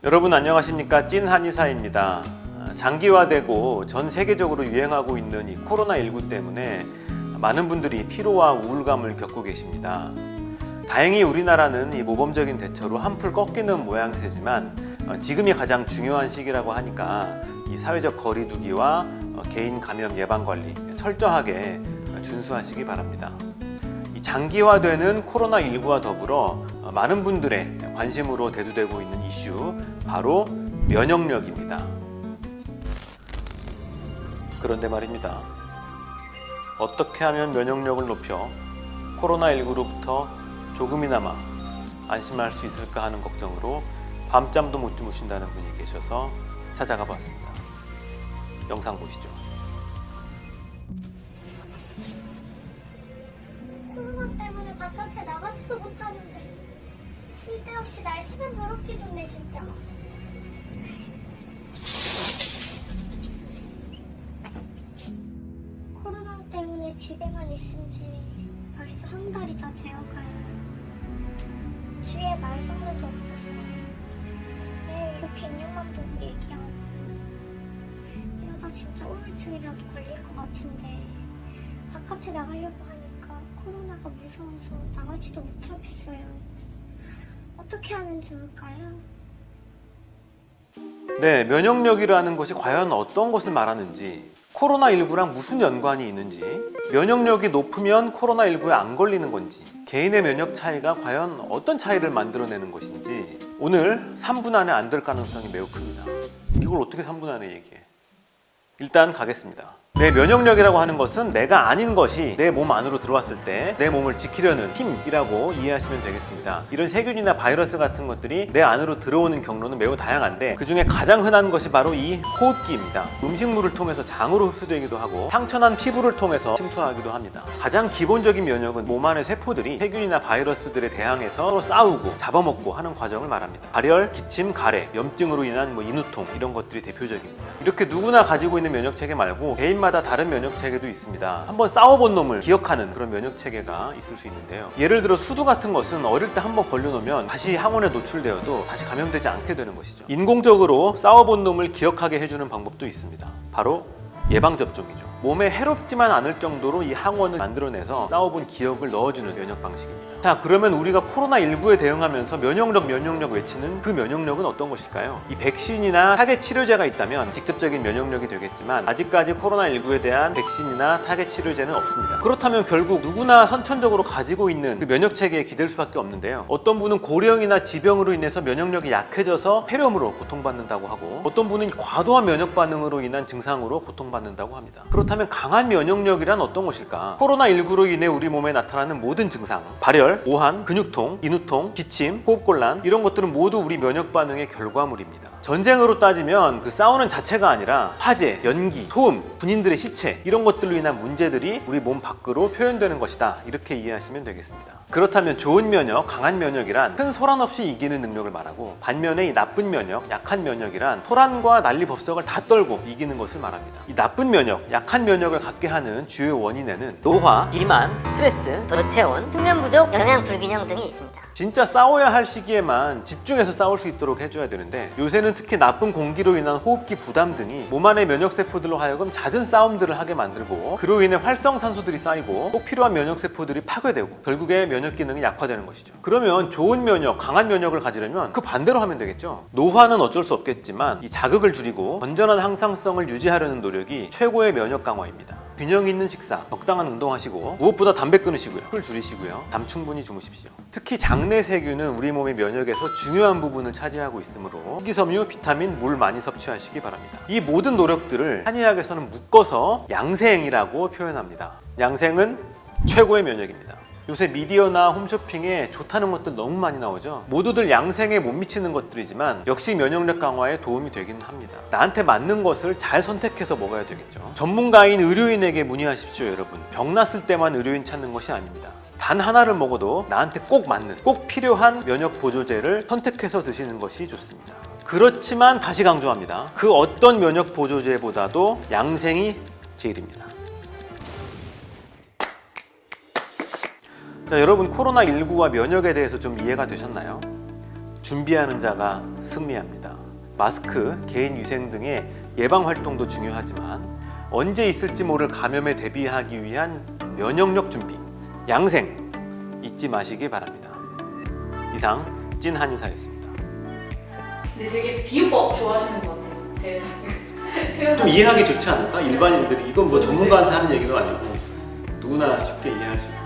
여러분 안녕하십니까? 찐 한의사입니다. 장기화되고 전 세계적으로 유행하고 있는 이 코로나19 때문에 많은 분들이 피로와 우울감을 겪고 계십니다. 다행히 우리나라는 이 모범적인 대처로 한풀 꺾이는 모양새지만 지금이 가장 중요한 시기라고 하니까 이 사회적 거리두기와 개인 감염 예방 관리 철저하게 준수하시기 바랍니다. 이 장기화되는 코로나19와 더불어 많은 분들의 관심으로 대두되고 있는 이슈, 바로 면역력입니다. 그런데 말입니다. 어떻게 하면 면역력을 높여 코로나19로부터 조금이나마 안심할 수 있을까 하는 걱정으로 밤잠도 못 주무신다는 분이 계셔서 찾아가 봤습니다. 영상 보시죠. 코로나 때문에 바깥에 나가지도 못하는데 쓸데없이 날씨만 더럽게 좋네 진짜. 코로나 때문에 집에만 있은 지 벌써 한 달이 다 되어가요. 주위에 말썽도 없어서 매일 이렇게 인형만 보고 얘기하고 이러다 진짜 우울증이라도 걸릴 것 같은데 바깥에 나가려고 하니까 코로나가 무서워서 나가지도 못하겠어요. 어떻게 하면 좋을까요? 네, 면역력이라는 것이 과연 어떤 것을 말하는지, 코로나19랑 무슨 연관이 있는지, 면역력이 높으면 코로나19에 안 걸리는 건지, 개인의 면역 차이가 과연 어떤 차이를 만들어내는 것인지 오늘 3분 안에 안 될 가능성이 매우 큽니다. 이걸 어떻게 3분 안에 얘기해? 일단 가겠습니다. 내 면역력이라고 하는 것은 내가 아닌 것이 내 몸 안으로 들어왔을 때 내 몸을 지키려는 힘이라고 이해하시면 되겠습니다. 이런 세균이나 바이러스 같은 것들이 내 안으로 들어오는 경로는 매우 다양한데 그 중에 가장 흔한 것이 바로 이 호흡기입니다. 음식물을 통해서 장으로 흡수되기도 하고 상처난 피부를 통해서 침투하기도 합니다. 가장 기본적인 면역은 몸 안의 세포들이 세균이나 바이러스들에 대항해서 서로 싸우고 잡아먹고 하는 과정을 말합니다. 발열, 기침, 가래, 염증으로 인한 인후통 이런 것들이 대표적입니다. 이렇게 누구나 가지고 있는 면역체계 말고 개인마다 다른 면역체계도 있습니다. 한번 싸워본 놈을 기억하는 그런 면역체계가 있을 수 있는데요. 예를 들어 수두 같은 것은 어릴 때 한번 걸려놓으면 다시 항원에 노출되어도 다시 감염되지 않게 되는 것이죠. 인공적으로 싸워본 놈을 기억하게 해주는 방법도 있습니다. 바로 예방접종이죠. 몸에 해롭지만 않을 정도로 이 항원을 만들어내서 싸워본 기억을 넣어주는 면역 방식입니다. 자, 그러면 우리가 코로나19에 대응하면서 면역력 외치는 그 면역력은 어떤 것일까요? 이 백신이나 타겟 치료제가 있다면 직접적인 면역력이 되겠지만 아직까지 코로나19에 대한 백신이나 타겟 치료제는 없습니다. 그렇다면 결국 누구나 선천적으로 가지고 있는 그 면역체계에 기댈 수밖에 없는데요. 어떤 분은 고령이나 지병으로 인해서 면역력이 약해져서 폐렴으로 고통받는다고 하고, 어떤 분은 과도한 면역 반응으로 인한 증상으로 고통받는다고 합니다. 그렇다면 강한 면역력이란 어떤 것일까? 코로나19로 인해 우리 몸에 나타나는 모든 증상, 발열, 오한, 근육통, 인후통, 기침, 호흡곤란, 이런 것들은 모두 우리 면역 반응의 결과물입니다. 전쟁으로 따지면 그 싸우는 자체가 아니라 화재, 연기, 소음, 군인들의 시체, 이런 것들로 인한 문제들이 우리 몸 밖으로 표현되는 것이다, 이렇게 이해하시면 되겠습니다. 그렇다면 좋은 면역, 강한 면역이란 큰 소란 없이 이기는 능력을 말하고, 반면에 이 나쁜 면역, 약한 면역이란 소란과 난리법석을 다 떨고 이기는 것을 말합니다. 이 나쁜 면역, 약한 면역을 갖게 하는 주요 원인에는 노화, 비만, 스트레스, 저체온, 수면 부족, 영양 불균형 등이 있습니다. 진짜 싸워야 할 시기에만 집중해서 싸울 수 있도록 해줘야 되는데, 요새는 특히 나쁜 공기로 인한 호흡기 부담 등이 몸 안의 면역세포들로 하여금 잦은 싸움들을 하게 만들고, 그로 인해 활성산소들이 쌓이고 꼭 필요한 면역세포들이 파괴되고 결국에 면역 기능이 약화되는 것이죠. 그러면 좋은 면역, 강한 면역을 가지려면 그 반대로 하면 되겠죠. 노화는 어쩔 수 없겠지만 이 자극을 줄이고 건전한 항상성을 유지하려는 노력이 최고의 면역 강화입니다. 균형 있는 식사, 적당한 운동하시고, 무엇보다 담배 끊으시고요, 술 줄이시고요, 잠 충분히 주무십시오. 특히 장내 세균은 우리 몸의 면역에서 중요한 부분을 차지하고 있으므로 식이섬유, 비타민, 물 많이 섭취하시기 바랍니다. 이 모든 노력들을 한의학에서는 묶어서 양생이라고 표현합니다. 양생은 최고의 면역입니다. 요새 미디어나 홈쇼핑에 좋다는 것들 너무 많이 나오죠. 모두들 양생에 못 미치는 것들이지만 역시 면역력 강화에 도움이 되긴 합니다. 나한테 맞는 것을 잘 선택해서 먹어야 되겠죠. 전문가인 의료인에게 문의하십시오, 여러분. 병 났을 때만 의료인 찾는 것이 아닙니다. 단 하나를 먹어도 나한테 꼭 맞는, 꼭 필요한 면역 보조제를 선택해서 드시는 것이 좋습니다. 그렇지만 다시 강조합니다. 그 어떤 면역 보조제보다도 양생이 제일입니다. 자, 여러분 코로나19와 면역에 대해서 좀 이해가 되셨나요? 준비하는 자가 승리합니다. 마스크, 개인 위생 등의 예방 활동도 중요하지만 언제 있을지 모를 감염에 대비하기 위한 면역력 준비, 양생 잊지 마시기 바랍니다. 이상 찐 한의사였습니다. 근데 되게 비유법 좋아하시는 것 같아요. 좀 이해하기 좋지 않을까? 일반인들이 이건 뭐 전문가한테 하는 얘기도 아니고 누구나 쉽게 이해할 수 있어요.